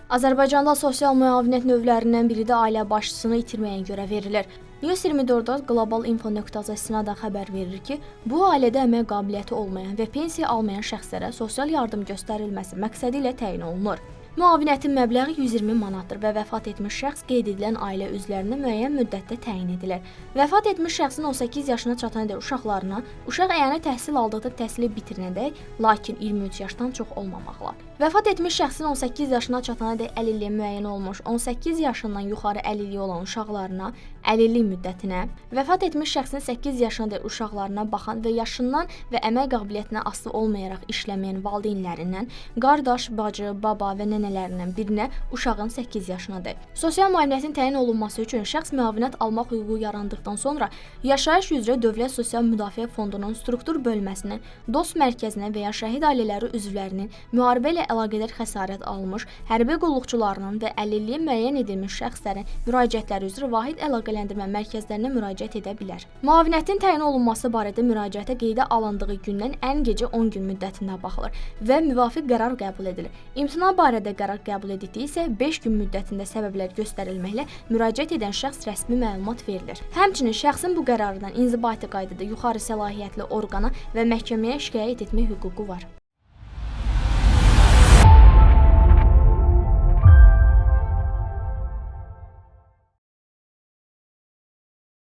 Azərbaycanda sosial müavinət növlərindən biri də ailə başçısını itirməyə görə verilir. News 24 Qlobal Info.az istinadən xəbər verir ki, bu ailədə əmək qabiliyyəti olmayan və pensiya almayan şəxslərə sosial yardım göstərilməsi məqsədi ilə təyin olunur. Müavinətin məbləği 120 manatdır və vəfat etmiş şəxs qeyd edilən ailə üzvlərinə müəyyən müddətdə təyin edilir. Vəfat etmiş şəxsin 18 yaşına çatanədək uşaqlarına, uşaq əyani təhsil aldıqda təhsili bitirinədək, lakin 23 yaşdan çox olmamaqla. Vəfat etmiş şəxsin 18 yaşına çatanədək əlilliyi müəyyən olmuş, 18 yaşından yuxarı əlilliyi olan uşaqlarına əlillik müddətinə, vəfat etmiş şəxsin 8 yaşınadək uşaqlarına baxan və yaşından və əmək qabiliyyətinə asılı olmayaraq işləməyən valideynlərindən, qardaş, bacı, baba və nənələrindən birinə uşağın 8 yaşınadək. Sosial müavinətin təyin olunması üçün şəxs müavinət almaq hüququ yarandıqdan sonra yaşayış üzrə Dövlət Sosial Müdafiə Fondunun struktur bölməsinin, DOST mərkəzinə və ya şəhid ailələri üzvlərinin, müharibə ilə əlaqədar xəsarət almış, hərbi qulluqçularının və əlilliyi müəyyən edilmiş şəxslərin müraciətləri üzrə vahid əlaqələndirmə mərkəzlərinə müraciət edə bilər. Müavinətin təyin olunması barədə müraciətə qeydə alındığı gündən ən gecə 10 gün müddətində baxılır və müvafiq qərar qəbul edilir. İmtina barədə qərar qəbul edildiksə 5 gün müddətində səbəblər göstərilməklə müraciət edən şəxs rəsmi məlumat verilir. Həmçinin şəxsin bu qərardan inzibati qaydada yuxarı səlahiyyətli orqana və məhkəməyə şikayət etmək hüququ var.